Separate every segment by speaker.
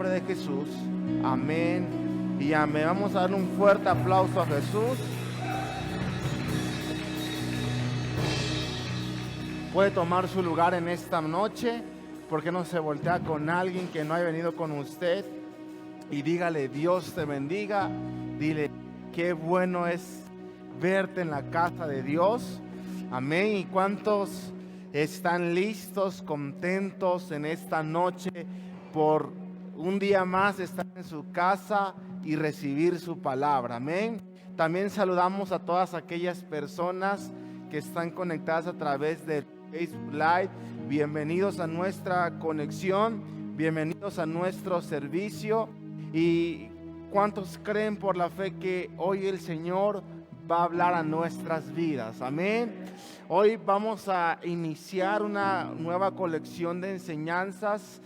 Speaker 1: nombre de Jesús. Amén y amén. Vamos a darle un fuerte aplauso a Jesús. Puede tomar su lugar en esta noche. ¿Por qué no se voltea con alguien que no haya venido con usted? Y dígale: Dios te bendiga. Dile: qué bueno es verte en la casa de Dios. Amén. ¿Y cuántos están listos, contentos en esta noche por un día más estar en su casa y recibir su palabra? Amén. También saludamos a todas aquellas personas que están conectadas a través de Facebook Live. Bienvenidos a nuestra conexión, bienvenidos a nuestro servicio. ¿Y cuántos creen por la fe que hoy el Señor va a hablar a nuestras vidas? Amén. Hoy vamos a iniciar una nueva colección de enseñanzas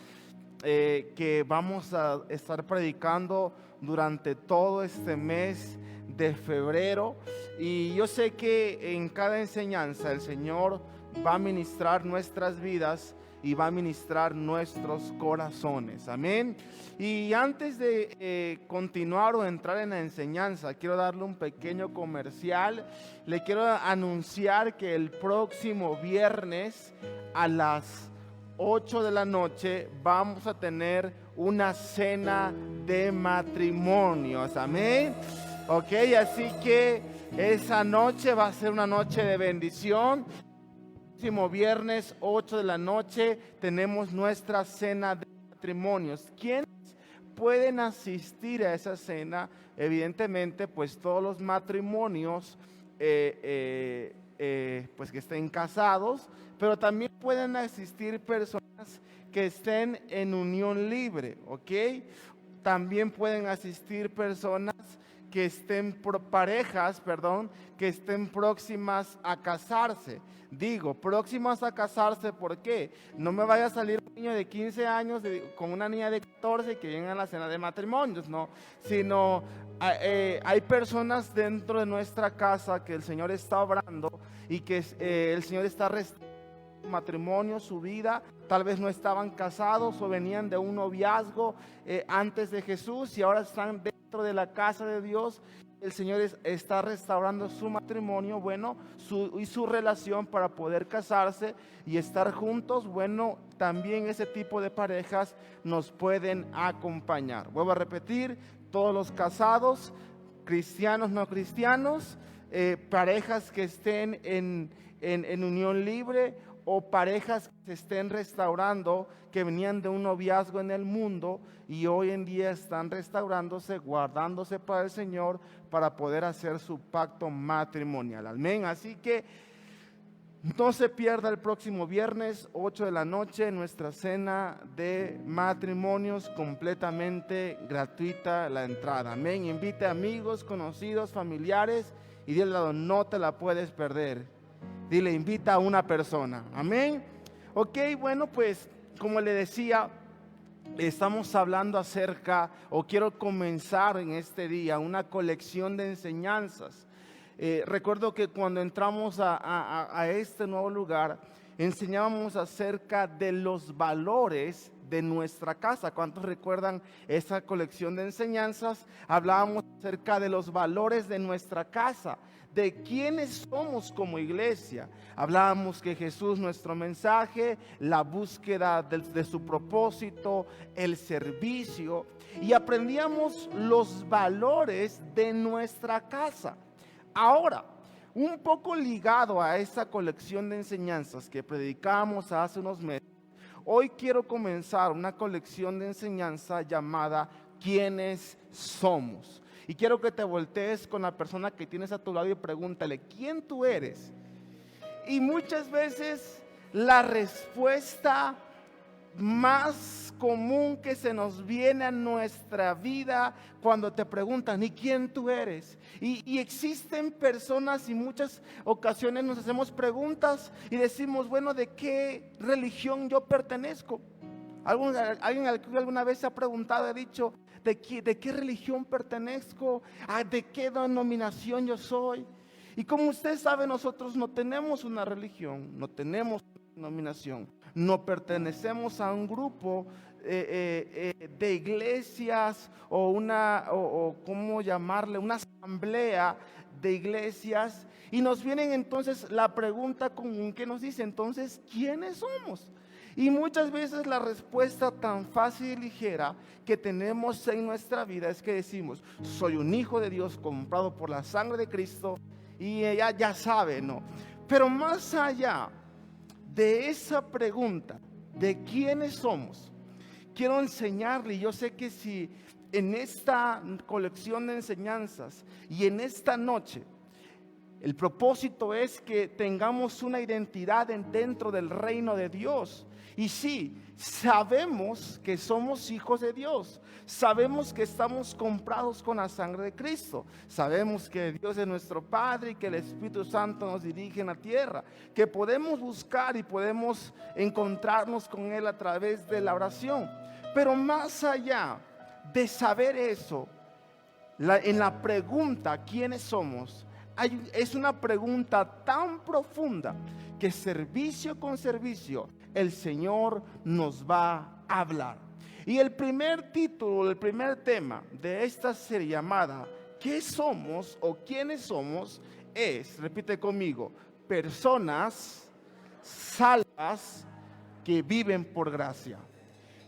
Speaker 1: que vamos a estar predicando durante todo este mes de febrero. Y yo sé que en cada enseñanza el Señor va a ministrar nuestras vidas y va a ministrar nuestros corazones. Amén. Y antes de continuar o entrar en la enseñanza, quiero darle un pequeño comercial. Le quiero anunciar que el próximo viernes a las 8 de la noche vamos a tener una cena de matrimonios. Amén. Ok, así que esa noche va a ser una noche de bendición. El próximo viernes 8 de la noche tenemos nuestra cena de matrimonios. ¿Quiénes pueden asistir a esa cena? Evidentemente, pues todos los matrimonios pues que estén casados, pero también pueden asistir personas que estén en unión libre, ¿ok? También pueden asistir personas que estén que estén próximas a casarse. Digo, próximas a casarse, ¿por qué? No me vaya a salir un niño de 15 años con una niña de 14 que vengan a la cena de matrimonios, no, sino hay personas dentro de nuestra casa que el Señor está obrando y que el Señor está restaurando su matrimonio, su vida. Tal vez no estaban casados o venían de un noviazgo antes de Jesús y ahora están dentro de la casa de Dios. El Señor está restaurando su matrimonio, bueno, y su relación para poder casarse y estar juntos. Bueno, también ese tipo de parejas nos pueden acompañar. Vuelvo a repetir: todos los casados, cristianos, no cristianos, parejas que estén en unión libre, o parejas que se estén restaurando, que venían de un noviazgo en el mundo y hoy en día están restaurándose, guardándose para el Señor, para poder hacer su pacto matrimonial. Amén. Así que no se pierda el próximo viernes 8 de la noche nuestra cena de matrimonios, completamente gratuita la entrada. Amén. Invite amigos, conocidos, familiares y dile: no te la puedes perder. Dile: invita a una persona. Amén. Ok, bueno, pues como le decía, estamos hablando acerca, o quiero comenzar en este día, una colección de enseñanzas. Recuerdo que cuando entramos a este nuevo lugar, enseñábamos acerca de los valores de nuestra casa. ¿Cuántos recuerdan esa colección de enseñanzas? Hablábamos acerca de los valores de nuestra casa, de quiénes somos como iglesia. Hablábamos que Jesús, nuestro mensaje, la búsqueda de su propósito, el servicio, y aprendíamos los valores de nuestra casa. Ahora, un poco ligado a esa colección de enseñanzas que predicamos hace unos meses, hoy quiero comenzar una colección de enseñanza llamada ¿Quiénes somos? Y quiero que te voltees con la persona que tienes a tu lado y pregúntale: ¿quién tú eres? Y muchas veces la respuesta más común que se nos viene a nuestra vida cuando te preguntan: ¿y quién tú eres? Y existen personas, y muchas ocasiones nos hacemos preguntas y decimos: bueno, ¿de qué religión yo pertenezco? ¿Alguien alguna vez se ha preguntado, ha dicho: ¿de qué religión pertenezco? ¿De qué denominación yo soy? Y como usted sabe, nosotros no tenemos una religión, no tenemos una denominación, no pertenecemos a un grupo de iglesias o ¿cómo llamarle? Una asamblea de iglesias, y nos vienen entonces la pregunta común que nos dice, entonces, ¿quiénes somos? Y muchas veces la respuesta tan fácil y ligera que tenemos en nuestra vida es que decimos, soy un hijo de Dios comprado por la sangre de Cristo, y ella ya sabe, ¿no? Pero más allá de esa pregunta de quiénes somos, quiero enseñarle, y yo sé que si en esta colección de enseñanzas y en esta noche, el propósito es que tengamos una identidad dentro del reino de Dios. Y sí, sabemos que somos hijos de Dios. Sabemos que estamos comprados con la sangre de Cristo. Sabemos que Dios es nuestro Padre y que el Espíritu Santo nos dirige en la tierra. Que podemos buscar y podemos encontrarnos con Él a través de la oración. Pero más allá de saber eso, en la pregunta, ¿quiénes somos? Es una pregunta tan profunda que servicio con servicio el Señor nos va a hablar. Y el primer título, el primer tema de esta serie llamada ¿qué somos o quiénes somos? Es, repite conmigo, personas salvas que viven por gracia.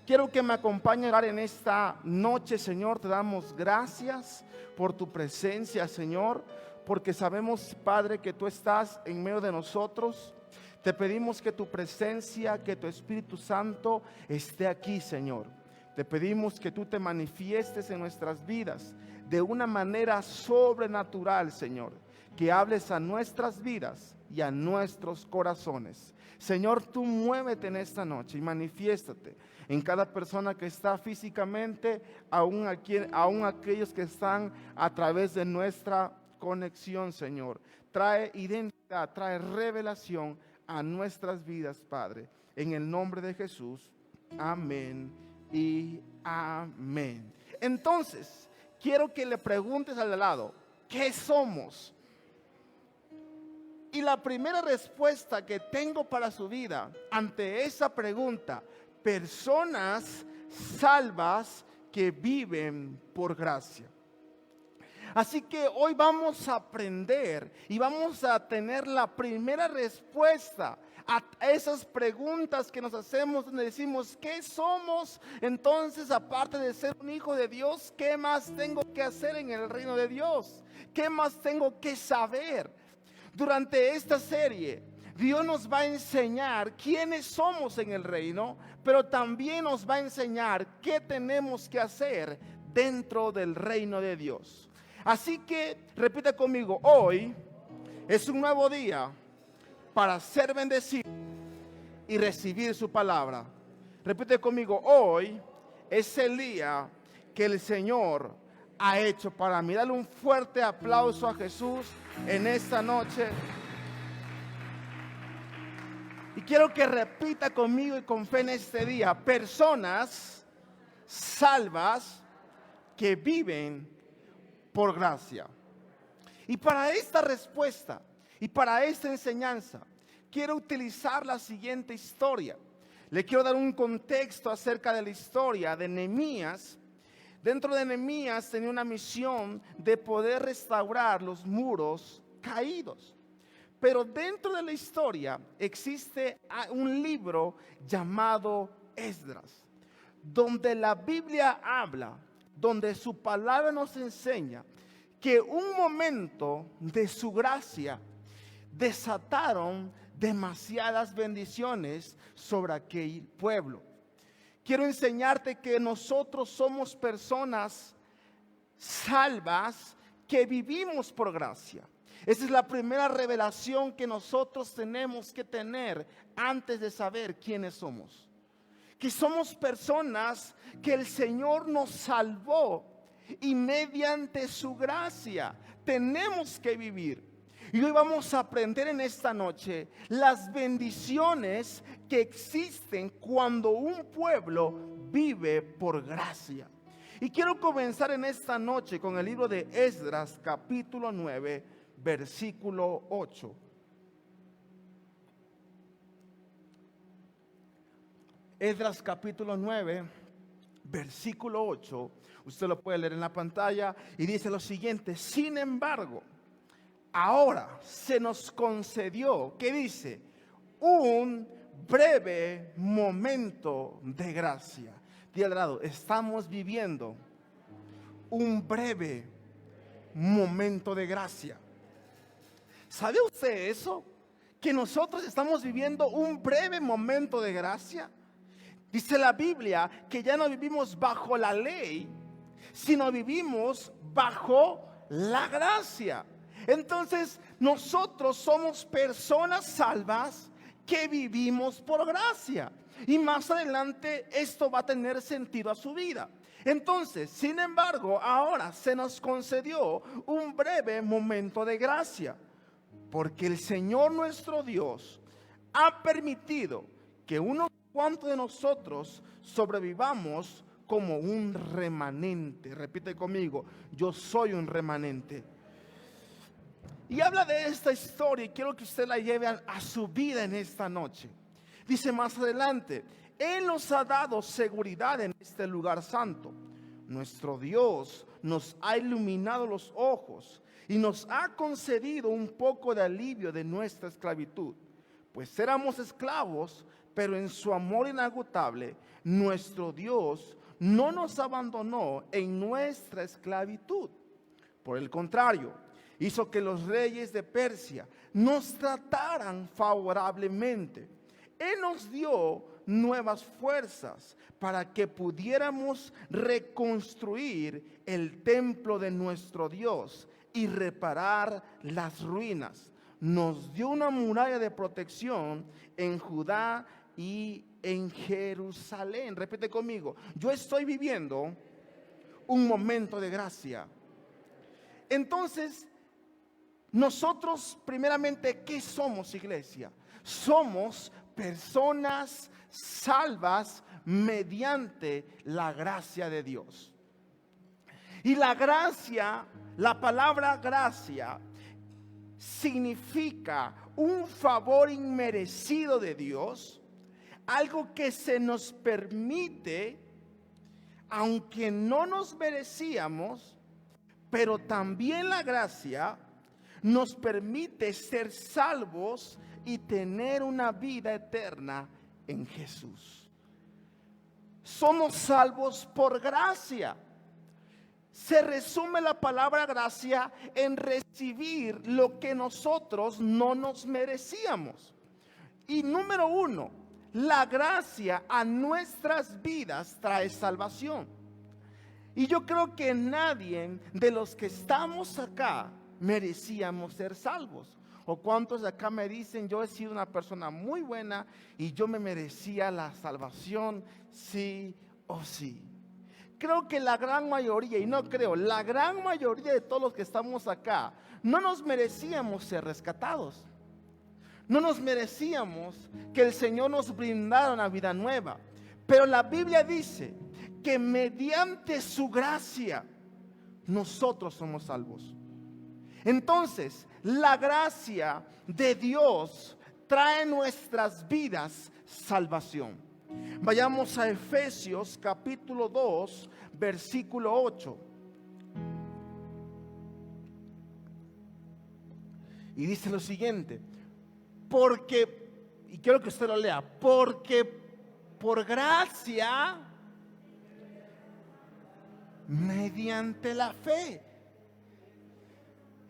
Speaker 1: Quiero que me acompañen a orar en esta noche, Señor. Te damos gracias por tu presencia, Señor, porque sabemos, Padre, que tú estás en medio de nosotros. Te pedimos que tu presencia, que tu Espíritu Santo esté aquí, Señor. Te pedimos que tú te manifiestes en nuestras vidas de una manera sobrenatural, Señor. Que hables a nuestras vidas y a nuestros corazones. Señor, tú muévete en esta noche y manifiéstate en cada persona que está físicamente, aún aquellos que están a través de nuestra conexión, Señor. Trae identidad, trae revelación a nuestras vidas, Padre. En el nombre de Jesús, amén y amén. Entonces, quiero que le preguntes al de lado, ¿qué somos? Y la primera respuesta que tengo para su vida ante esa pregunta, personas salvas que viven por gracia. Así que hoy vamos a aprender y vamos a tener la primera respuesta a esas preguntas que nos hacemos, donde decimos, ¿qué somos? Entonces, aparte de ser un hijo de Dios, ¿qué más tengo que hacer en el reino de Dios? ¿Qué más tengo que saber? Durante esta serie, Dios nos va a enseñar quiénes somos en el reino, pero también nos va a enseñar qué tenemos que hacer dentro del reino de Dios. Así que repita conmigo, hoy es un nuevo día para ser bendecido y recibir su palabra. Repite conmigo, hoy es el día que el Señor ha hecho para mí. Dale un fuerte aplauso a Jesús en esta noche. Y quiero que repita conmigo y con fe en este día, personas salvas que viven por gracia. Y para esta respuesta y para esta enseñanza, quiero utilizar la siguiente historia. Le quiero dar un contexto acerca de la historia de Nehemías. Dentro de Nehemías tenía una misión de poder restaurar los muros caídos. Pero dentro de la historia existe un libro llamado Esdras, donde la Biblia habla, donde su palabra nos enseña que un momento de su gracia desataron demasiadas bendiciones sobre aquel pueblo. Quiero enseñarte que nosotros somos personas salvas que vivimos por gracia. Esa es la primera revelación que nosotros tenemos que tener antes de saber quiénes somos. Que somos personas que el Señor nos salvó y mediante su gracia tenemos que vivir. Y hoy vamos a aprender en esta noche las bendiciones que existen cuando un pueblo vive por gracia. Y quiero comenzar en esta noche con el libro de Esdras, capítulo 9, versículo 8. Esdras capítulo 9, versículo 8, usted lo puede leer en la pantalla, y dice lo siguiente: sin embargo, ahora se nos concedió, ¿qué dice? Un breve momento de gracia. Dile al lado, estamos viviendo un breve momento de gracia. ¿Sabe usted eso? Que nosotros estamos viviendo un breve momento de gracia. Dice la Biblia que ya no vivimos bajo la ley, sino vivimos bajo la gracia. Entonces, nosotros somos personas salvas que vivimos por gracia. Y más adelante esto va a tener sentido a su vida. Entonces, sin embargo, ahora se nos concedió un breve momento de gracia, porque el Señor nuestro Dios ha permitido que unos cuantos de nosotros sobrevivamos como un remanente. Repite conmigo: yo soy un remanente. Y habla de esta historia y quiero que usted la lleve a su vida en esta noche. Dice más adelante: Él nos ha dado seguridad en este lugar santo. Nuestro Dios nos ha iluminado los ojos y nos ha concedido un poco de alivio de nuestra esclavitud. Pues éramos esclavos, pero en su amor inagotable, nuestro Dios no nos abandonó en nuestra esclavitud. Por el contrario, hizo que los reyes de Persia nos trataran favorablemente. Él nos dio nuevas fuerzas para que pudiéramos reconstruir el templo de nuestro Dios y reparar las ruinas. Nos dio una muralla de protección en Judá y en Jerusalén. Repite conmigo: yo estoy viviendo un momento de gracia. Entonces, nosotros primeramente, ¿qué somos, iglesia? Somos personas salvas mediante la gracia de Dios. Y la gracia, la palabra gracia, significa un favor inmerecido de Dios, algo que se nos permite, aunque no nos merecíamos, pero también la gracia nos permite ser salvos y tener una vida eterna en Jesús. Somos salvos por gracia. Se resume la palabra gracia en recibir lo que nosotros no nos merecíamos. Y número uno, la gracia a nuestras vidas trae salvación. Y yo creo que nadie de los que estamos acá merecíamos ser salvos. ¿O cuántos de acá me dicen: yo he sido una persona muy buena y yo me merecía la salvación sí o sí? Creo que la gran mayoría, y no creo, la gran mayoría de todos los que estamos acá, no nos merecíamos ser rescatados. No nos merecíamos que el Señor nos brindara una vida nueva. Pero la Biblia dice que mediante su gracia nosotros somos salvos. Entonces, la gracia de Dios trae en nuestras vidas salvación. Vayamos a Efesios capítulo 2, versículo 8. Y dice lo siguiente: porque, y quiero que usted lo lea, porque por gracia, mediante la fe.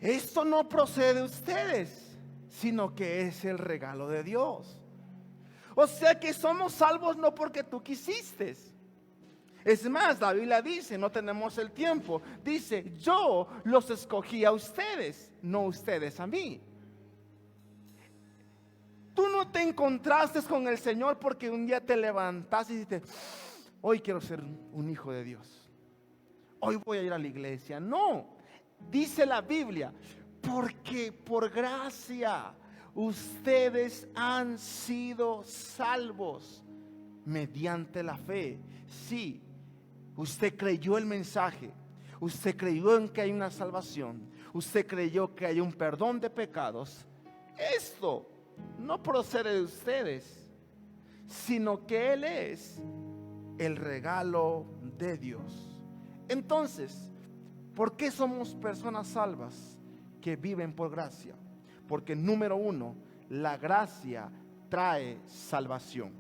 Speaker 1: Esto no procede de ustedes, sino que es el regalo de Dios. O sea que somos salvos no porque tú quisiste. Es más, la Biblia dice, no tenemos el tiempo, dice: yo los escogí a ustedes, no ustedes a mí. Tú no te encontraste con el Señor porque un día te levantaste y dijiste: hoy quiero ser un hijo de Dios, hoy voy a ir a la iglesia. No. Dice la Biblia: porque por gracia ustedes han sido salvos mediante la fe. Sí, usted creyó el mensaje, usted creyó en que hay una salvación, usted creyó que hay un perdón de pecados. Esto no procede de ustedes, sino que Él es el regalo de Dios. Entonces, ¿por qué somos personas salvas que viven por gracia? Porque número uno, la gracia trae salvación.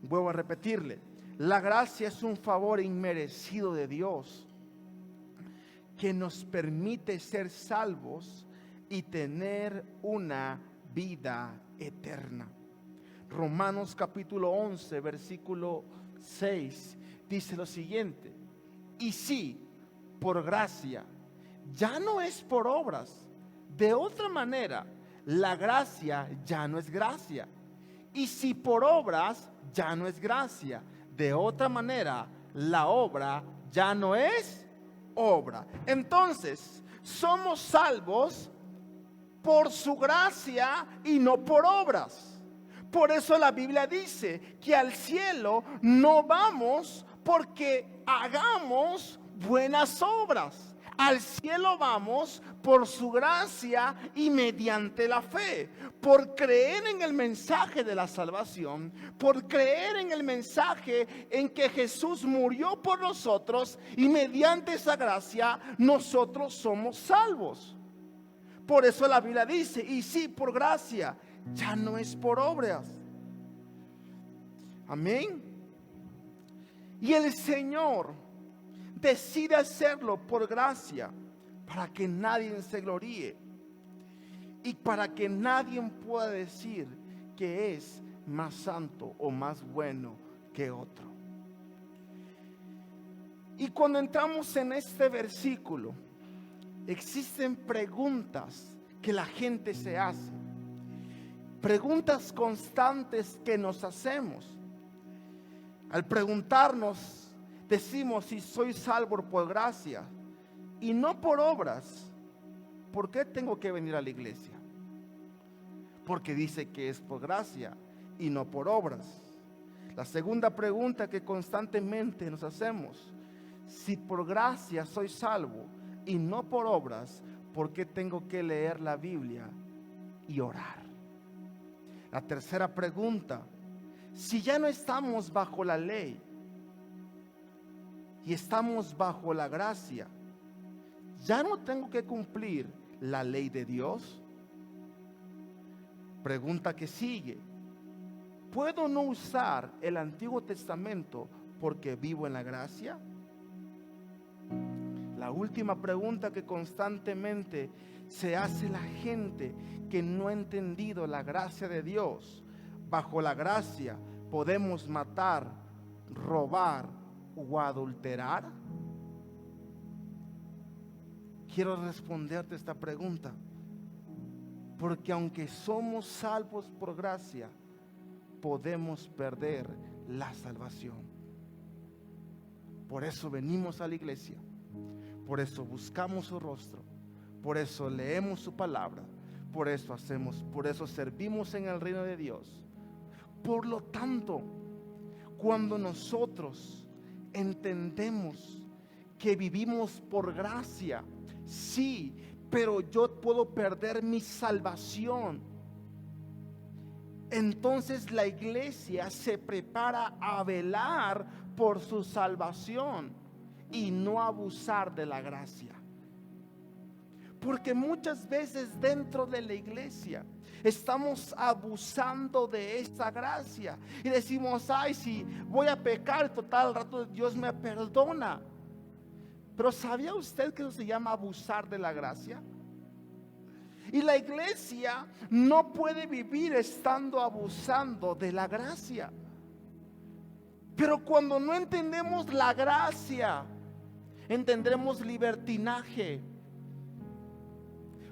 Speaker 1: Vuelvo a repetirle, la gracia es un favor inmerecido de Dios que nos permite ser salvos y tener una vida eterna. Romanos capítulo 11, versículo 6 dice lo siguiente: y sí, por gracia, ya no es por obras. De otra manera, la gracia ya no es gracia. Y si por obras, ya no es gracia. De otra manera, la obra ya no es obra. Entonces, somos salvos por su gracia y no por obras. Por eso la Biblia dice que al cielo no vamos porque hagamos buenas obras. Al cielo vamos por su gracia y mediante la fe, por creer en el mensaje de la salvación, por creer en el mensaje en que Jesús murió por nosotros y mediante esa gracia nosotros somos salvos. Por eso la Biblia dice, y sí, por gracia, ya no es por obras. Amén. Y el Señor decide hacerlo por gracia, para que nadie se gloríe y para que nadie pueda decir que es más santo o más bueno que otro. Y cuando entramos en este versículo, existen preguntas que la gente se hace, preguntas constantes que nos hacemos. Al preguntarnos, decimos, si soy salvo por gracia y no por obras, ¿por qué tengo que venir a la iglesia? Porque dice que es por gracia y no por obras. La segunda pregunta que constantemente nos hacemos: si por gracia soy salvo y no por obras, ¿por qué tengo que leer la Biblia y orar? La tercera pregunta: si ya no estamos bajo la ley y estamos bajo la gracia, ¿ya no tengo que cumplir la ley de Dios? Pregunta que sigue: ¿puedo no usar el Antiguo Testamento porque vivo en la gracia? La última pregunta que constantemente se hace la gente que no ha entendido la gracia de Dios: bajo la gracia, ¿podemos matar, robar o adulterar? Quiero responderte esta pregunta, porque aunque somos salvos por gracia, podemos perder la salvación. Por eso venimos a la iglesia, por eso buscamos su rostro, por eso leemos su palabra, por eso servimos en el reino de Dios. Por lo tanto, cuando nosotros entendemos que vivimos por gracia, sí, pero yo puedo perder mi salvación, entonces la iglesia se prepara a velar por su salvación y no abusar de la gracia. Porque muchas veces dentro de la iglesia estamos abusando de esa gracia y decimos, ay, si voy a pecar, total, al rato Dios me perdona. Pero ¿sabía usted que eso se llama abusar de la gracia? Y la iglesia no puede vivir estando abusando de la gracia. Pero cuando no entendemos la gracia, entendremos libertinaje.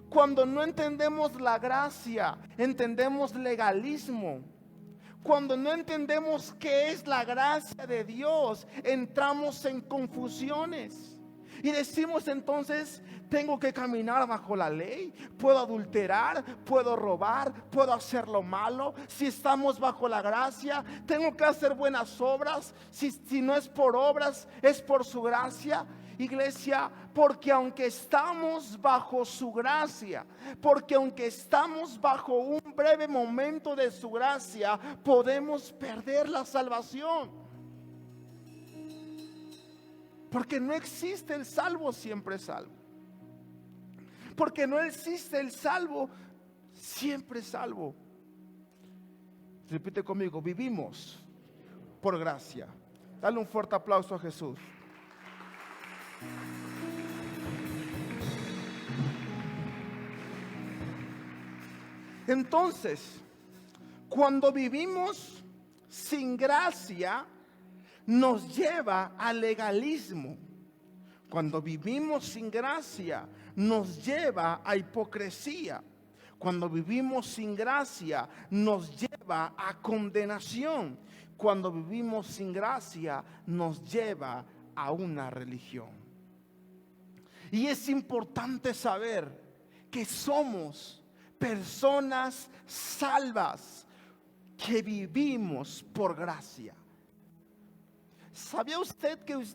Speaker 1: Cuando no entendemos la gracia, entendemos legalismo. Cuando no entendemos qué es la gracia de Dios, entramos en confusiones. Y decimos entonces, tengo que caminar bajo la ley, puedo adulterar, puedo robar, puedo hacer lo malo. Si estamos bajo la gracia, tengo que hacer buenas obras. Si no es por obras, es por su gracia. Iglesia, porque aunque estamos bajo su gracia, porque aunque estamos bajo un breve momento de su gracia, podemos perder la salvación. Porque no existe el salvo siempre salvo. Porque no existe el salvo siempre salvo. Repite conmigo, vivimos por gracia. Dale un fuerte aplauso a Jesús. Entonces, cuando vivimos sin gracia, nos lleva al legalismo. Cuando vivimos sin gracia, nos lleva a hipocresía. Cuando vivimos sin gracia, nos lleva a condenación. Cuando vivimos sin gracia, nos lleva a una religión. Y es importante saber que somos personas salvas, que vivimos por gracia. ¿Sabía usted que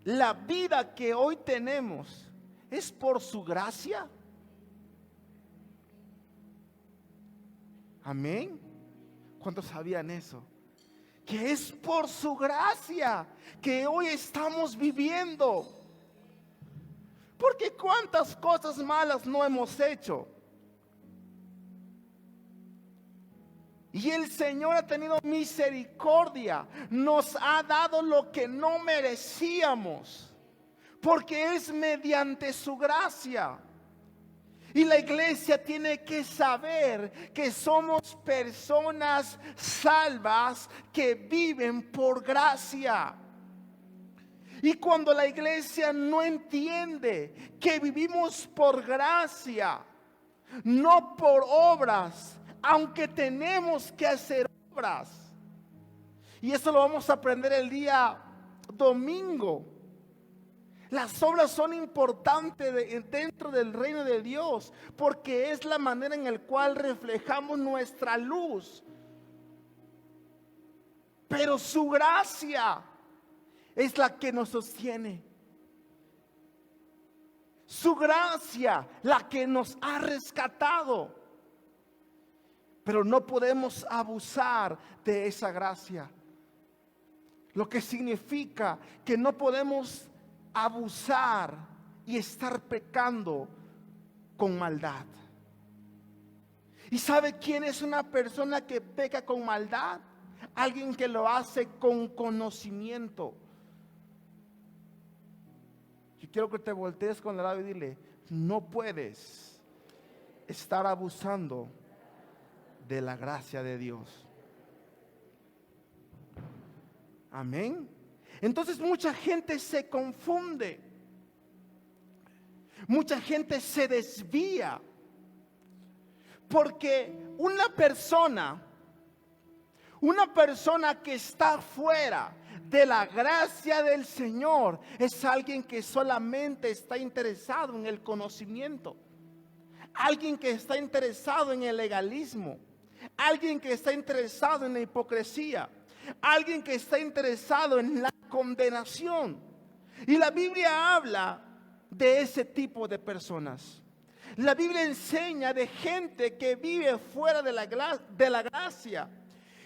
Speaker 1: la vida que hoy tenemos es por su gracia? Amén. ¿Cuántos sabían eso? Que es por su gracia que hoy estamos viviendo. Porque cuántas cosas malas no hemos hecho. Y el Señor ha tenido misericordia, nos ha dado lo que no merecíamos, porque es mediante su gracia. Y la iglesia tiene que saber que somos personas salvas que viven por gracia. Y cuando la iglesia no entiende que vivimos por gracia, no por obras, aunque tenemos que hacer obras, y eso lo vamos a aprender el día domingo. Las obras son importantes dentro del reino de Dios, porque es la manera en la cual reflejamos nuestra luz. Pero su gracia es la que nos sostiene. Su gracia, la que nos ha rescatado. Pero no podemos abusar de esa gracia. Lo que significa que no podemos abusar y estar pecando con maldad. ¿Y sabe quién es una persona que peca con maldad? Alguien que lo hace con conocimiento. Yo quiero que te voltees con el lado y dile: no puedes estar abusando de la gracia de Dios. Amén. Entonces mucha gente se confunde, mucha gente se desvía, porque una persona que está fuera de la gracia del Señor es alguien que solamente está interesado en el conocimiento, alguien que está interesado en el legalismo, alguien que está interesado en la hipocresía, alguien que está interesado en la condenación. Y la Biblia habla de ese tipo de personas. La Biblia enseña de gente que vive fuera de la gracia.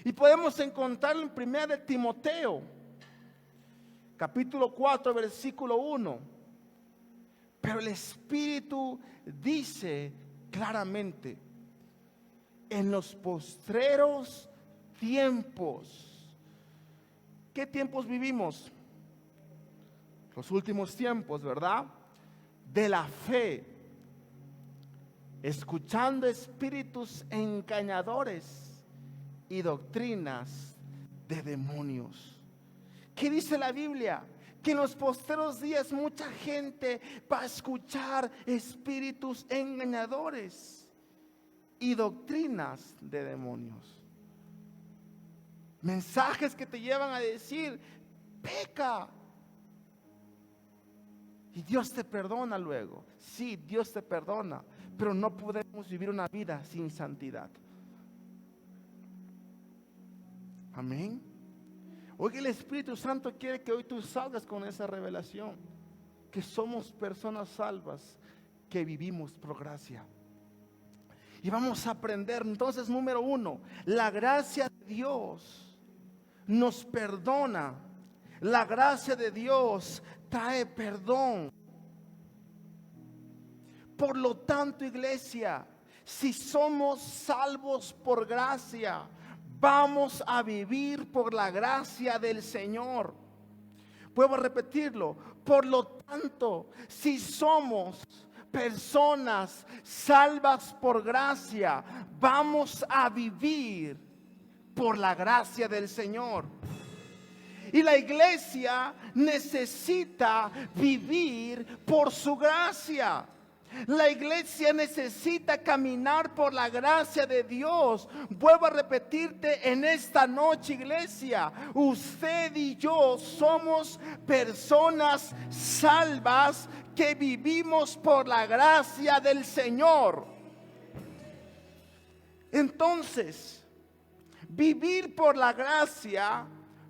Speaker 1: Y podemos encontrarlo en 1 Timoteo, capítulo 4, versículo 1. Pero el Espíritu dice claramente: en los postreros tiempos. ¿Qué tiempos vivimos? Los últimos tiempos, ¿verdad? De la fe, escuchando espíritus engañadores y doctrinas de demonios. ¿Qué dice la Biblia? Que en los postreros días mucha gente va a escuchar espíritus engañadores y doctrinas de demonios. Mensajes que te llevan a decir: peca, y Dios te perdona luego. Sí, Dios te perdona, pero no podemos vivir una vida sin santidad. Amén. Hoy el Espíritu Santo quiere que hoy tú salgas con esa revelación, que somos personas salvas, que vivimos por gracia. Y vamos a aprender entonces, número 1, la gracia de Dios nos perdona, La gracia de Dios trae perdón. Por lo tanto, iglesia, si somos salvos por gracia, vamos a vivir por la gracia del Señor. Puedo repetirlo. Por lo tanto, si somos personas salvas por gracia, vamos a vivir por la gracia del Señor. Y la iglesia necesita vivir por su gracia. La iglesia necesita caminar por la gracia de Dios. Vuelvo a repetirte en esta noche, iglesia. Usted y yo somos personas salvas que vivimos por la gracia del Señor. Entonces, vivir por la gracia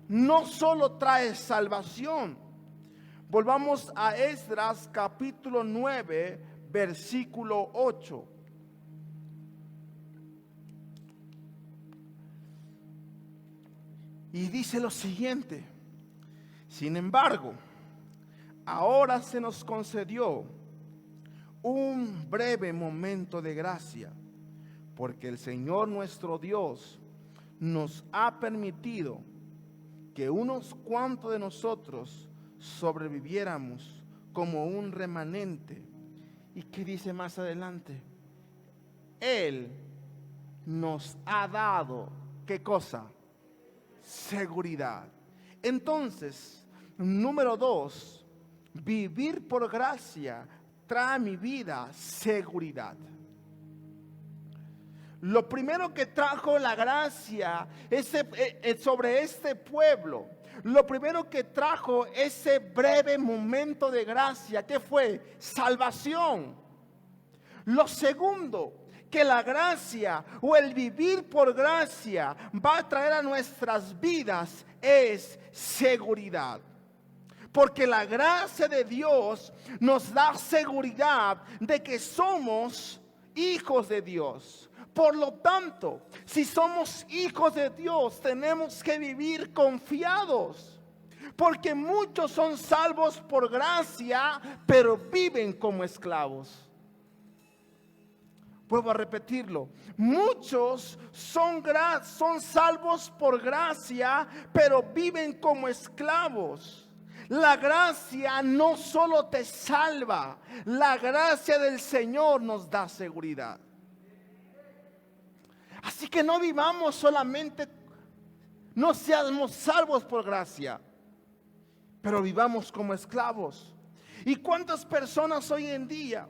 Speaker 1: no solo trae salvación. Volvamos a Esdras capítulo 9, versículo 8. Y dice lo siguiente: sin embargo, ahora se nos concedió un breve momento de gracia, porque el Señor nuestro Dios nos ha permitido que unos cuantos de nosotros sobreviviéramos como un remanente. ¿Y qué dice más adelante? Él nos ha dado, ¿qué cosa? Seguridad. Entonces, número 2, vivir por gracia trae a mi vida seguridad. Lo primero que trajo la gracia sobre este pueblo, lo primero que trajo ese breve momento de gracia, ¿qué fue? Salvación. Lo segundo que la gracia o el vivir por gracia va a traer a nuestras vidas es seguridad. Porque la gracia de Dios nos da seguridad de que somos hijos de Dios. Por lo tanto, si somos hijos de Dios, tenemos que vivir confiados. Porque muchos son salvos por gracia, pero viven como esclavos. Vuelvo a repetirlo. Muchos son salvos por gracia, pero viven como esclavos. La gracia no solo te salva, la gracia del Señor nos da seguridad. Así que no vivamos solamente, no seamos salvos por gracia, pero vivamos como esclavos. ¿Y cuántas personas hoy en día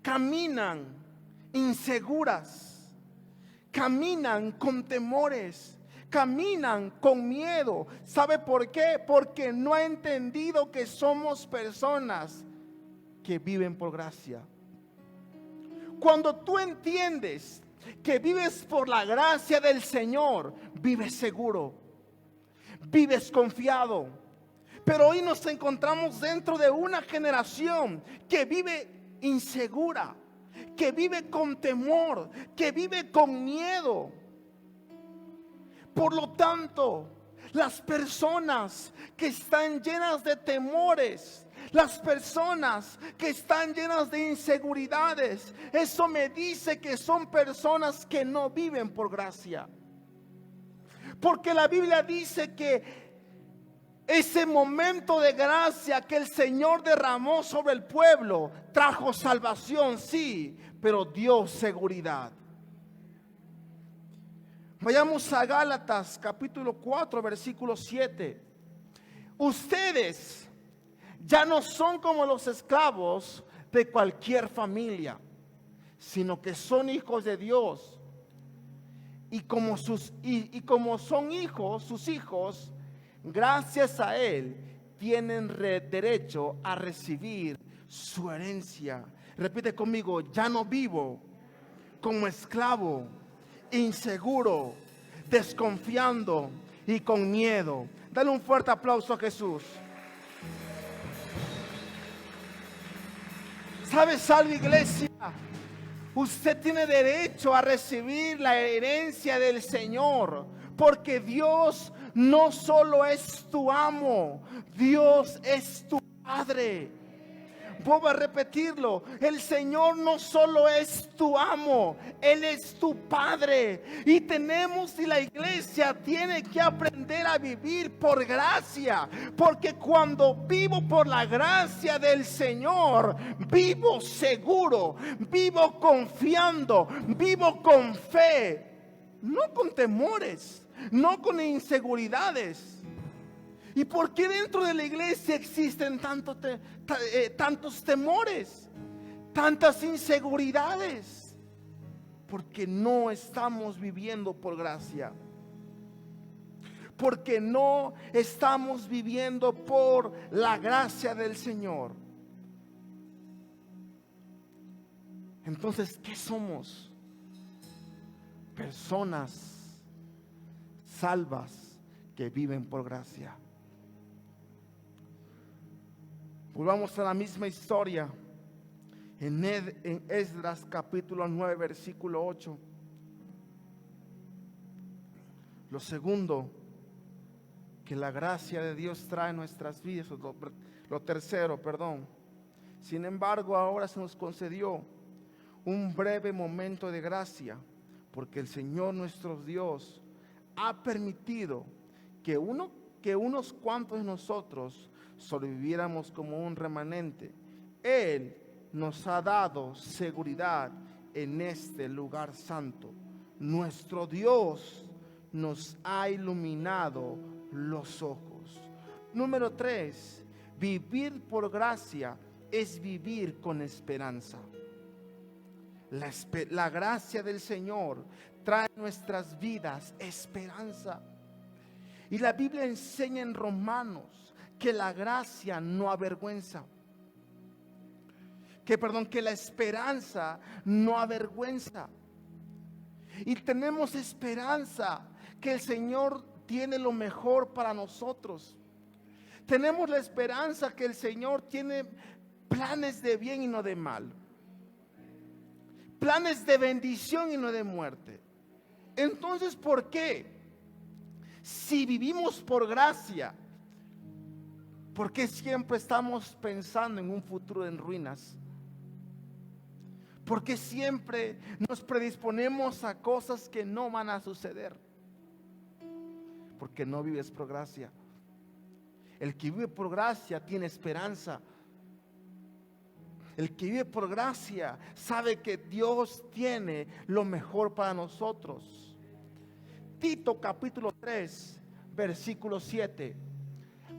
Speaker 1: caminan inseguras, caminan con temores, caminan con miedo? ¿Sabe por qué? Porque no ha entendido que somos personas que viven por gracia. Cuando tú entiendes que vives por la gracia del Señor, vives seguro, vives confiado. Pero hoy nos encontramos dentro de una generación que vive insegura, que vive con temor, que vive con miedo. Por lo tanto, las personas que están llenas de temores, las personas que están llenas de inseguridades, eso me dice que son personas que no viven por gracia. Porque la Biblia dice que ese momento de gracia que el Señor derramó sobre el pueblo trajo salvación, sí, pero dio seguridad. Vayamos a Gálatas capítulo 4, versículo 7. Ustedes ya no son como los esclavos de cualquier familia, sino que son hijos de Dios. Y como son hijos, sus hijos, gracias a Él, tienen derecho a recibir su herencia. Repite conmigo: ya no vivo como esclavo, inseguro, desconfiando y con miedo. Dale un fuerte aplauso a Jesús. ¿Sabes algo, iglesia? Usted tiene derecho a recibir la herencia del Señor, porque Dios no solo es tu amo, Dios es tu Padre. Vuelvo a repetirlo, el Señor no solo es tu amo, Él es tu Padre. Y la iglesia tiene que aprender a vivir por gracia, porque cuando vivo por la gracia del Señor, vivo seguro, vivo confiando, vivo con fe, no con temores, no con inseguridades. ¿Y por qué dentro de la iglesia existen tantos temores, tantas inseguridades? Porque no estamos viviendo por gracia. Porque no estamos viviendo por la gracia del Señor. Entonces, ¿qué somos? Personas salvas que viven por gracia. Volvamos a la misma historia en Esdras capítulo 9 versículo 8. Lo segundo que la gracia de Dios trae en nuestras vidas, lo tercero, perdón. Sin embargo, ahora se nos concedió un breve momento de gracia, porque el Señor nuestro Dios ha permitido que unos cuantos de nosotros sobreviviéramos como un remanente. Él nos ha dado seguridad en este lugar santo. Nuestro Dios nos ha iluminado los ojos. Número 3, vivir por gracia es vivir con esperanza. La gracia del Señor trae a nuestras vidas esperanza. Y la Biblia enseña en Romanos que la gracia no avergüenza. Que la esperanza no avergüenza. Y tenemos esperanza que el Señor tiene lo mejor para nosotros. Tenemos la esperanza que el Señor tiene planes de bien y no de mal. Planes de bendición y no de muerte. Entonces, ¿por qué? Si vivimos por gracia, ¿por qué siempre estamos pensando en un futuro en ruinas? ¿Por qué siempre nos predisponemos a cosas que no van a suceder? Porque no vives por gracia. El que vive por gracia tiene esperanza. El que vive por gracia sabe que Dios tiene lo mejor para nosotros. Tito capítulo 3, versículo 7.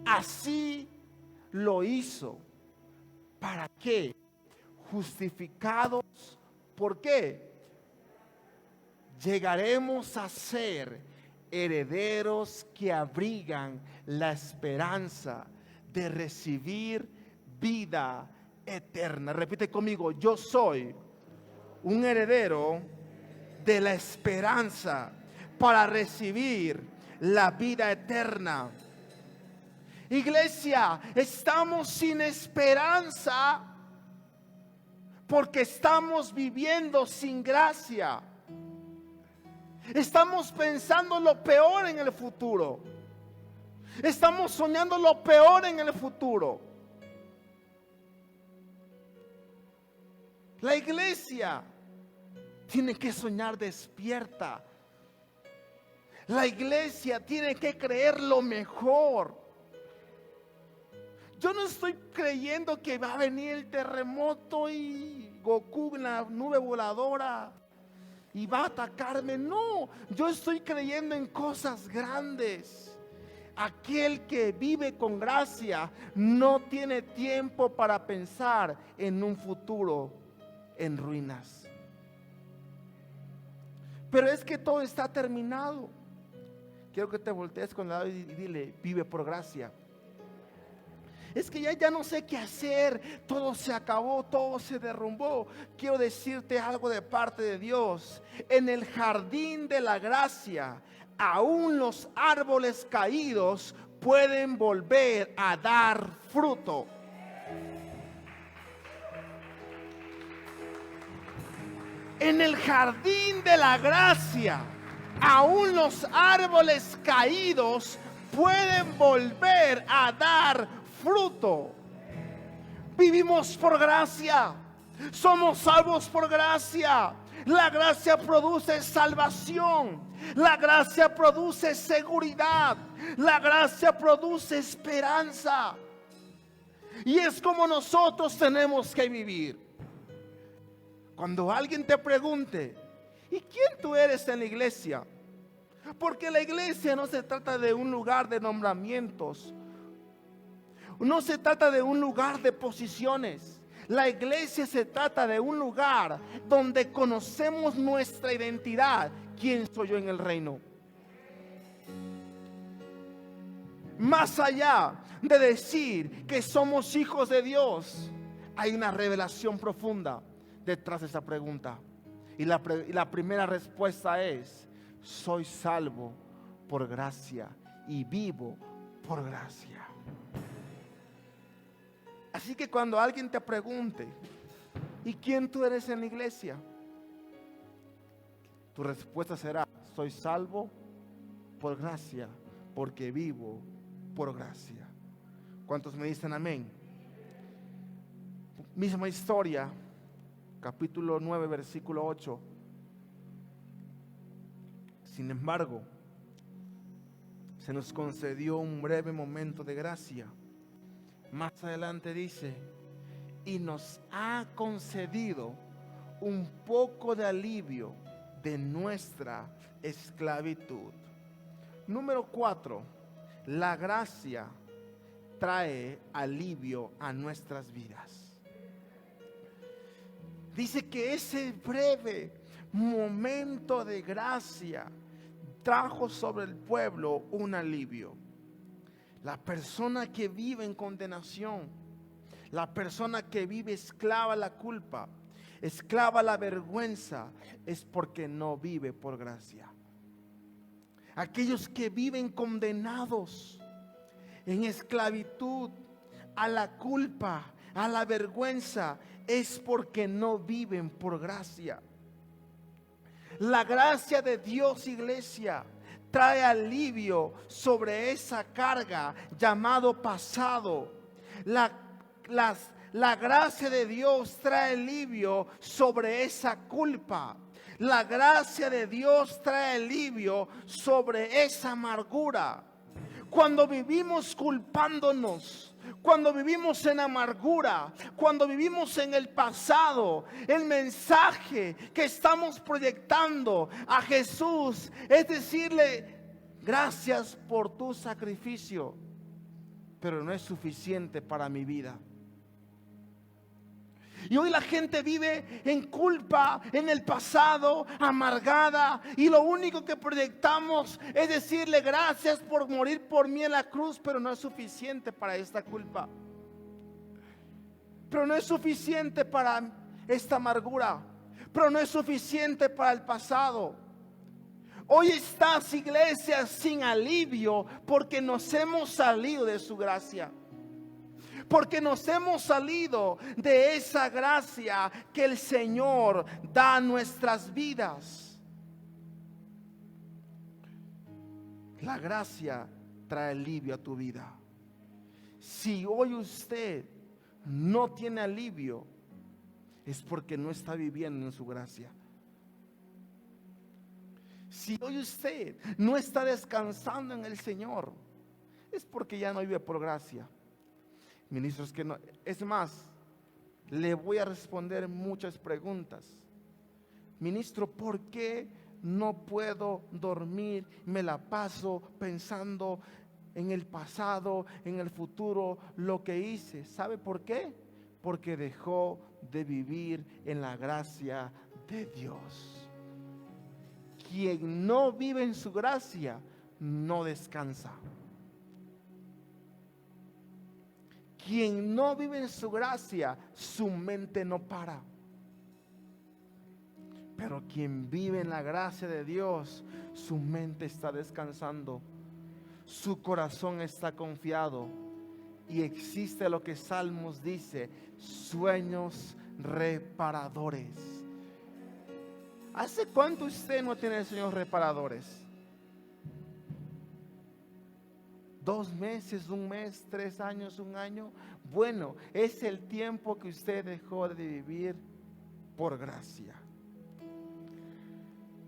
Speaker 1: Así lo hizo. ¿Para qué? Justificados. ¿Por qué? Llegaremos a ser herederos que abrigan la esperanza de recibir vida eterna. Repite conmigo: yo soy un heredero de la esperanza para recibir la vida eterna. Iglesia, estamos sin esperanza porque estamos viviendo sin gracia. Estamos pensando lo peor en el futuro. Estamos soñando lo peor en el futuro. La iglesia tiene que soñar despierta. La iglesia tiene que creer lo mejor. Yo no estoy creyendo que va a venir el terremoto y Goku en la nube voladora y va a atacarme. No, yo estoy creyendo en cosas grandes. Aquel que vive con gracia no tiene tiempo para pensar en un futuro en ruinas. Pero es que todo está terminado. Quiero que te voltees con el lado y dile: vive por gracia. Es que ya no sé qué hacer, todo se acabó, todo se derrumbó. Quiero decirte algo de parte de Dios. En el jardín de la gracia, aún los árboles caídos pueden volver a dar fruto. En el jardín de la gracia, Aún los árboles caídos pueden volver a dar fruto. Vivimos por gracia. Somos salvos por gracia. La gracia produce salvación. La gracia produce seguridad. La gracia produce esperanza. Y es como nosotros tenemos que vivir. Cuando alguien te pregunte, ¿y quién tú eres en la iglesia? Porque la iglesia no se trata de un lugar de nombramientos. No se trata de un lugar de posiciones. La iglesia se trata de un lugar donde conocemos nuestra identidad. ¿Quién soy yo en el reino? Más allá de decir que somos hijos de Dios, hay una revelación profunda detrás de esa pregunta. Y la primera respuesta es: soy salvo por gracia y vivo por gracia. Así que cuando alguien te pregunte, ¿y quién tú eres en la iglesia? Tu respuesta será: soy salvo por gracia, porque vivo por gracia. ¿Cuántos me dicen amén? Misma historia, capítulo 9, versículo 8. Sin embargo, se nos concedió un breve momento de gracia. Más adelante dice: y nos ha concedido un poco de alivio de nuestra esclavitud. Número 4, la gracia trae alivio a nuestras vidas. Dice que ese breve momento de gracia trajo sobre el pueblo un alivio. La persona que vive en condenación, la persona que vive esclava a la culpa, esclava a la vergüenza, es porque no vive por gracia. Aquellos que viven condenados en esclavitud a la culpa, a la vergüenza, es porque no viven por gracia. La gracia de Dios, iglesia, trae alivio sobre esa carga llamado pasado. La gracia de Dios trae alivio sobre esa culpa. La gracia de Dios trae alivio sobre esa amargura. Cuando vivimos culpándonos, cuando vivimos en amargura, cuando vivimos en el pasado, el mensaje que estamos proyectando a Jesús es decirle: gracias por tu sacrificio, pero no es suficiente para mi vida. Y hoy la gente vive en culpa, en el pasado, amargada, y lo único que proyectamos es decirle: gracias por morir por mí en la cruz, pero no es suficiente para esta culpa. Pero no es suficiente para esta amargura. Pero no es suficiente para el pasado. Hoy estás, iglesia, sin alivio porque nos hemos salido de su gracia. Porque nos hemos salido de esa gracia que el Señor da a nuestras vidas. La gracia trae alivio a tu vida. Si hoy usted no tiene alivio, es porque no está viviendo en su gracia. Si hoy usted no está descansando en el Señor, es porque ya no vive por gracia. Ministros, que no, es más, le voy a responder muchas preguntas. Ministro, ¿por qué no puedo dormir? Me la paso pensando en el pasado, en el futuro, lo que hice. ¿Sabe por qué? Porque dejó de vivir en la gracia de Dios. Quien no vive en su gracia, no descansa. Quien no vive en su gracia, su mente no para. Pero quien vive en la gracia de Dios, su mente está descansando. Su corazón está confiado. Y existe lo que Salmos dice: sueños reparadores. ¿Hace cuánto usted no tiene, Señor, reparadores? 2 meses, 1 mes, 3 años, 1 año. Bueno, es el tiempo que usted dejó de vivir por gracia.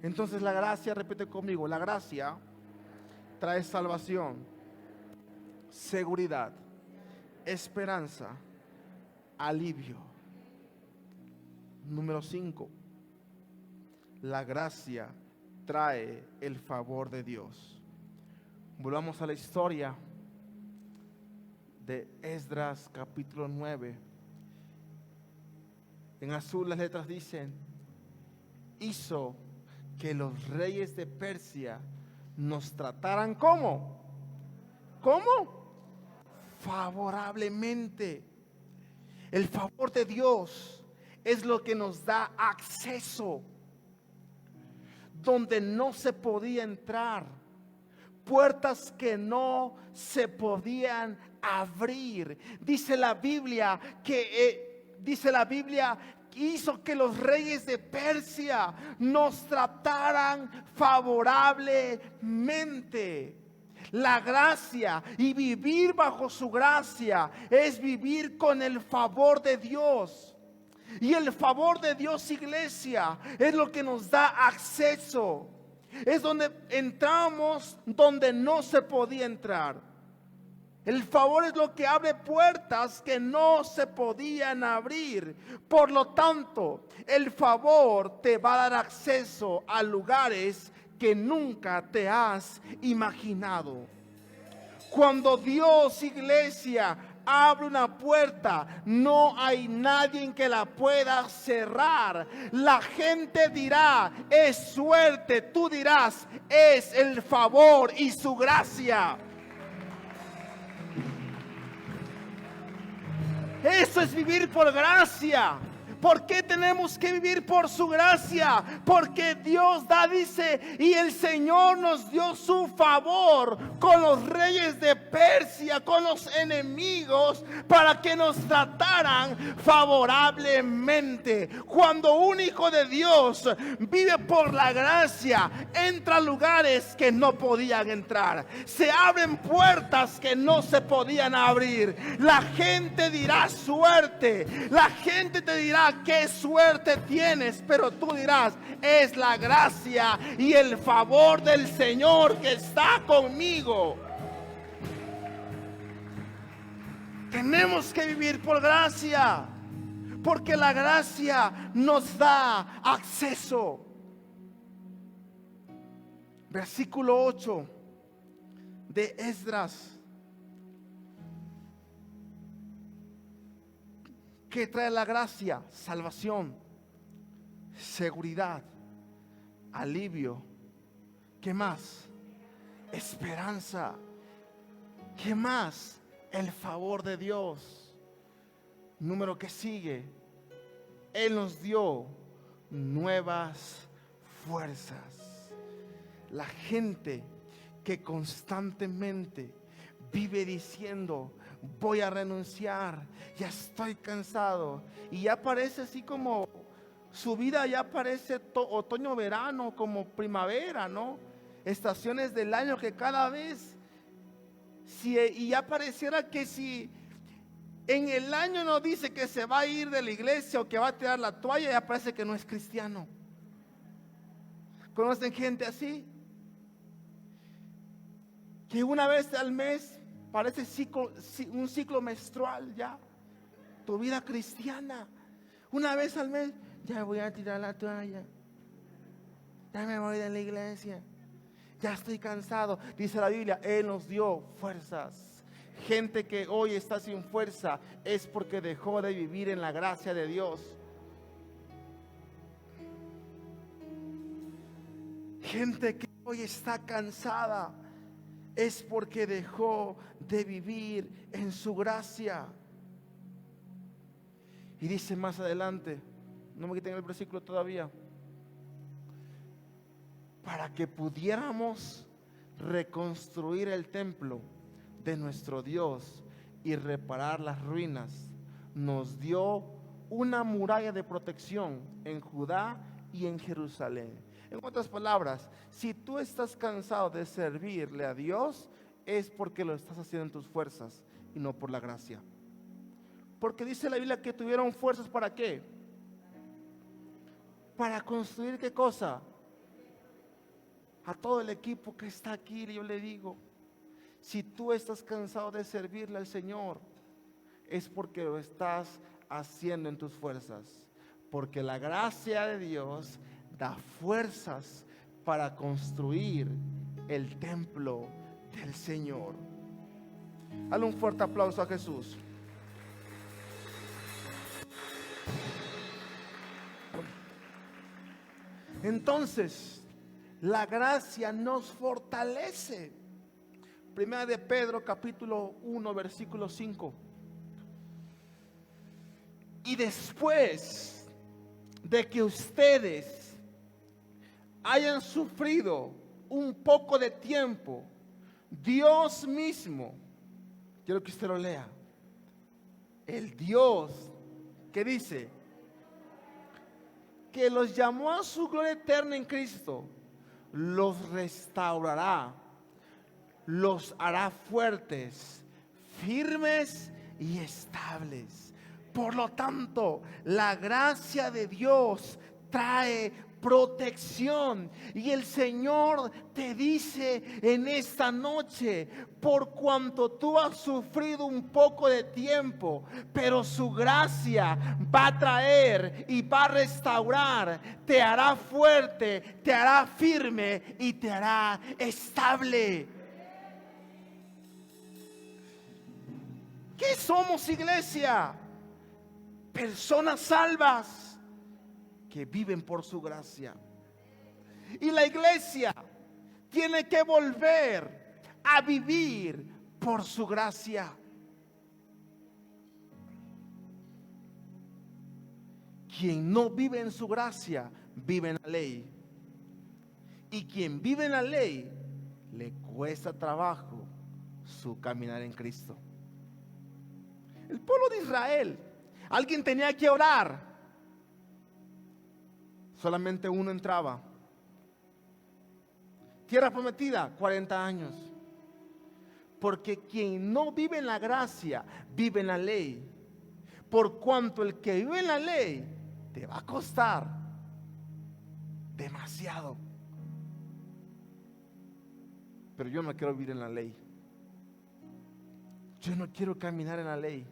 Speaker 1: Entonces la gracia, repite conmigo, la gracia trae salvación, seguridad, esperanza, alivio. Número 5, la gracia trae el favor de Dios. Volvamos a la historia de Esdras capítulo 9. En azul las letras dicen: hizo que los reyes de Persia nos trataran ¿cómo? ¿Cómo? Favorablemente. El favor de Dios es lo que nos da acceso donde no se podía entrar, puertas que no se podían abrir. Dice la Biblia que hizo que los reyes de Persia nos trataran favorablemente. La gracia y vivir bajo su gracia es vivir con el favor de Dios. Y el favor de Dios, iglesia, es lo que nos da acceso. Es donde entramos donde no se podía entrar. El favor es lo que abre puertas que no se podían abrir. Por lo tanto, el favor te va a dar acceso a lugares que nunca te has imaginado. Cuando Dios, iglesia, abre una puerta, no hay nadie que la pueda cerrar. La gente dirá, es suerte. Tú dirás, es el favor y su gracia. Eso es vivir por gracia. ¿Por qué tenemos que vivir por su gracia? Porque Dios da, dice, y el Señor nos dio su favor con los reyes de Persia, con los enemigos, para que nos trataran favorablemente. Cuando un hijo de Dios vive por la gracia, entra a lugares que no podían entrar. Se abren puertas que no se podían abrir. La gente dirá suerte. La gente te dirá qué suerte tienes, pero tú dirás, es la gracia y el favor del Señor que está conmigo. Tenemos que vivir por gracia, porque la gracia nos da acceso. Versículo 8 de Esdras. ¿Qué trae la gracia? Salvación, seguridad, alivio. ¿Qué más? Esperanza. ¿Qué más? El favor de Dios. Número que sigue. Él nos dio nuevas fuerzas. La gente que constantemente vive diciendo, voy a renunciar, ya estoy cansado, y ya parece así como su vida ya parece otoño, verano, como primavera, ¿no? Estaciones del año que cada vez, y ya pareciera que si en el año no dice que se va a ir de la iglesia o que va a tirar la toalla, ya parece que no es cristiano. ¿Conocen gente así? Que una vez al mes parece un ciclo menstrual ya. Tu vida cristiana. Una vez al mes, ya voy a tirar la toalla. Ya me voy de la iglesia. Ya estoy cansado. Dice la Biblia, Él nos dio fuerzas. Gente que hoy está sin fuerza es porque dejó de vivir en la gracia de Dios. Gente que hoy está cansada es porque dejó de vivir en su gracia. Y dice más adelante, no me quiten el versículo todavía, para que pudiéramos reconstruir el templo de nuestro Dios y reparar las ruinas, nos dio una muralla de protección en Judá y en Jerusalén. En otras palabras, si tú estás cansado de servirle a Dios, es porque lo estás haciendo en tus fuerzas y no por la gracia. Porque dice la Biblia que tuvieron fuerzas, ¿para qué? Para construir, ¿qué cosa? A todo el equipo que está aquí, yo le digo, si tú estás cansado de servirle al Señor, es porque lo estás haciendo en tus fuerzas. Porque la gracia de Dios da fuerzas para construir el templo del Señor. Dale un fuerte aplauso a Jesús. Entonces, la gracia nos fortalece. Primera de Pedro, capítulo 1, versículo 5. Y después de que ustedes hayan sufrido un poco de tiempo, Dios mismo, quiero que usted lo lea, el Dios que dice que los llamó a su gloria eterna en Cristo, los restaurará, los hará fuertes, firmes y estables. Por lo tanto, la gracia de Dios trae protección. Y el Señor te dice en esta noche, por cuanto tú has sufrido un poco de tiempo, pero su gracia va a traer y va a restaurar, te hará fuerte, te hará firme y te hará estable. ¿Qué somos, iglesia? Personas salvas que viven por su gracia. Y la iglesia tiene que volver a vivir por su gracia. Quien no vive en su gracia, vive en la ley. Y quien vive en la ley, le cuesta trabajo su caminar en Cristo. El pueblo de Israel, alguien tenía que orar. Solamente uno entraba. Tierra prometida, 40 años. Porque quien no vive en la gracia, vive en la ley. Por cuanto el que vive en la ley, te va a costar demasiado. Pero yo no quiero vivir en la ley. Yo no quiero caminar en la ley.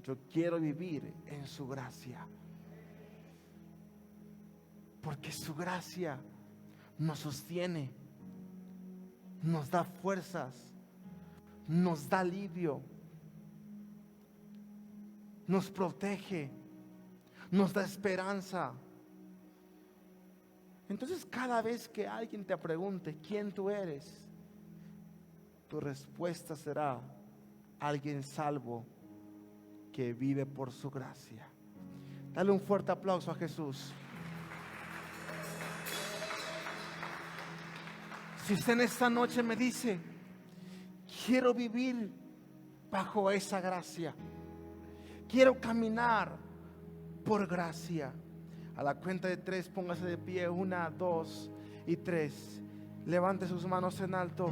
Speaker 1: Yo quiero vivir en su gracia. Porque su gracia nos sostiene, nos da fuerzas, nos da alivio, nos protege, nos da esperanza. Entonces, cada vez que alguien te pregunte quién tú eres, tu respuesta será: alguien salvo que vive por su gracia. Dale un fuerte aplauso a Jesús. Si usted en esta noche me dice, quiero vivir bajo esa gracia, quiero caminar por gracia, a la cuenta de 3, póngase de pie. 1, 2 y 3. Levante sus manos en alto.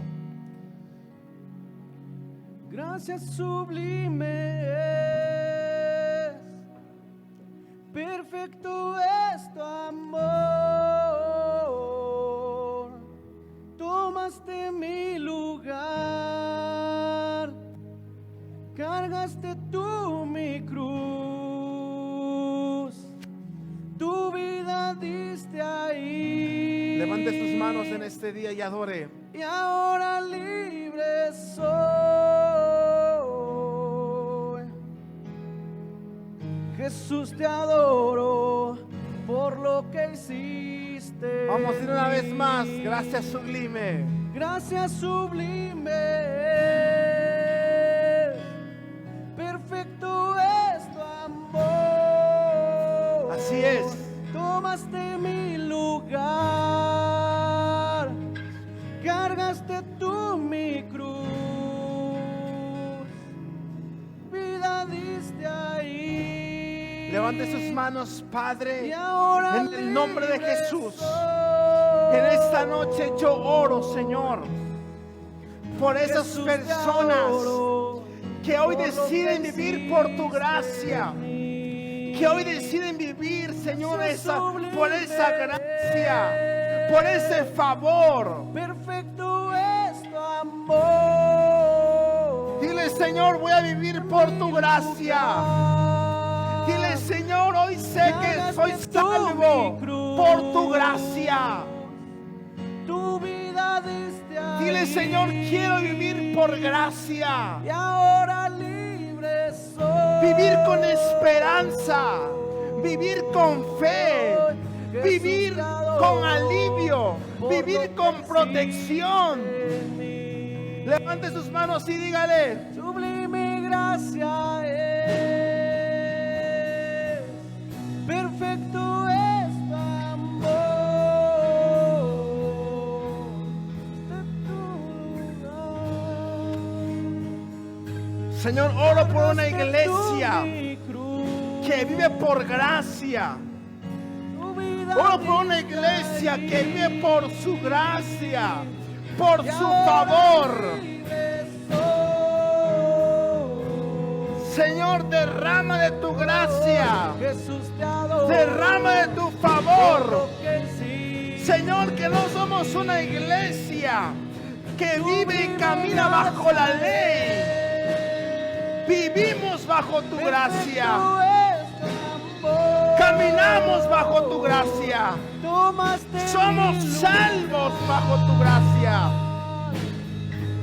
Speaker 2: Gracias sublime es, perfecto es tu amor. Tomaste mi lugar, cargaste tú mi cruz, tu vida diste ahí.
Speaker 1: Levante sus manos en este día y adore.
Speaker 2: Y ahora libre soy. Jesús, te adoro por lo que hiciste.
Speaker 1: Vamos a ir una vez más. Gracias sublime.
Speaker 2: Gracias sublime. Perfecto es tu amor.
Speaker 1: Así es.
Speaker 2: Tomaste mi lugar, cargaste tú mi cruz, vida diste ahí.
Speaker 1: Levante sus manos, Padre,
Speaker 2: y ahora
Speaker 1: en el nombre de
Speaker 2: libre
Speaker 1: Jesús.
Speaker 2: soy.
Speaker 1: En esta noche yo oro, Señor, por esas
Speaker 2: Jesús, te
Speaker 1: personas
Speaker 2: adoro
Speaker 1: que hoy
Speaker 2: por lo
Speaker 1: deciden
Speaker 2: que
Speaker 1: vivir por tu
Speaker 2: hiciste
Speaker 1: gracia,
Speaker 2: en mí.
Speaker 1: que hoy deciden vivir, Señor,
Speaker 2: Jesús
Speaker 1: por esa
Speaker 2: sublime,
Speaker 1: gracia, por ese favor.
Speaker 2: perfecto es tu amor.
Speaker 1: Dile, Señor, voy a vivir por tu gracia. Dile, Señor, hoy sé que soy salvo por tu gracia.
Speaker 2: Tu vida diste ahí,
Speaker 1: Dile, Señor, quiero vivir por gracia.
Speaker 2: y ahora libre soy.
Speaker 1: Vivir con esperanza, vivir con fe, vivir con alivio, vivir con protección. Levante sus manos y dígale:
Speaker 2: Sublime gracia es, perfecto es tu amor. De tu lugar.
Speaker 1: Señor, oro por una
Speaker 2: Cargaste
Speaker 1: iglesia
Speaker 2: tú mi cruz,
Speaker 1: que vive por gracia.
Speaker 2: tu vida
Speaker 1: Oro por una
Speaker 2: diste
Speaker 1: iglesia
Speaker 2: ahí,
Speaker 1: que vive por su gracia, por
Speaker 2: y
Speaker 1: su
Speaker 2: ahora
Speaker 1: favor.
Speaker 2: libre soy.
Speaker 1: Señor, derrama de tu gracia,
Speaker 2: Jesús, te adoro
Speaker 1: derrama de tu
Speaker 2: por
Speaker 1: favor.
Speaker 2: lo que hiciste.
Speaker 1: Señor, que no somos una iglesia que vive y camina bajo la ley. Vivimos bajo tu gracia.
Speaker 2: Perfecto es tu amor.
Speaker 1: Caminamos bajo tu gracia.
Speaker 2: Tomaste
Speaker 1: Somos
Speaker 2: mi
Speaker 1: salvos
Speaker 2: lugar.
Speaker 1: bajo tu gracia.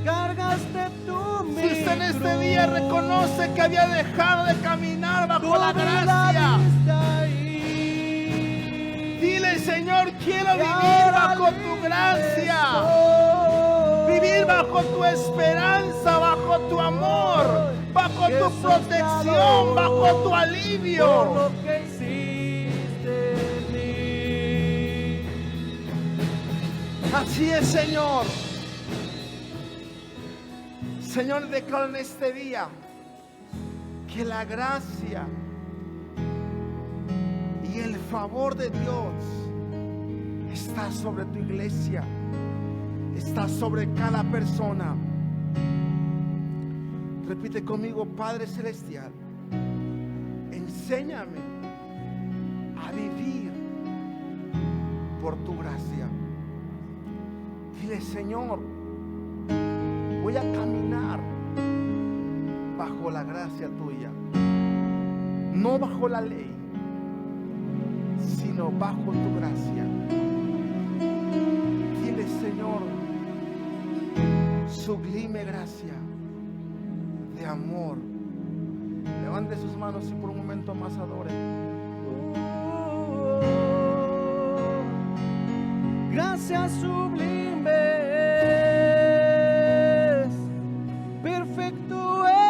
Speaker 2: Cargaste tú mi
Speaker 1: Si usted en este
Speaker 2: cruz,
Speaker 1: día reconoce que había dejado de caminar
Speaker 2: tu
Speaker 1: bajo la
Speaker 2: vida
Speaker 1: gracia,
Speaker 2: diste ahí,
Speaker 1: dile: Señor, quiero
Speaker 2: y
Speaker 1: vivir
Speaker 2: ahora
Speaker 1: bajo tu
Speaker 2: libre
Speaker 1: gracia.
Speaker 2: soy.
Speaker 1: Vivir bajo tu esperanza, bajo tu amor, bajo tu
Speaker 2: Jesús, te
Speaker 1: protección,
Speaker 2: adoro
Speaker 1: bajo tu
Speaker 2: por
Speaker 1: alivio.
Speaker 2: lo que hiciste en mí.
Speaker 1: Así es, Señor. Señor, declaro en este día que la gracia y el favor de Dios está sobre tu iglesia, está sobre cada persona. Repite conmigo: Padre Celestial, enséñame a vivir por tu gracia. Dile: Señor, voy a caminar bajo la gracia tuya, no bajo la ley, sino bajo tu gracia. Dile: Señor, sublime gracia de amor. Levante sus manos y por un momento más adore.
Speaker 2: Gracias sublime.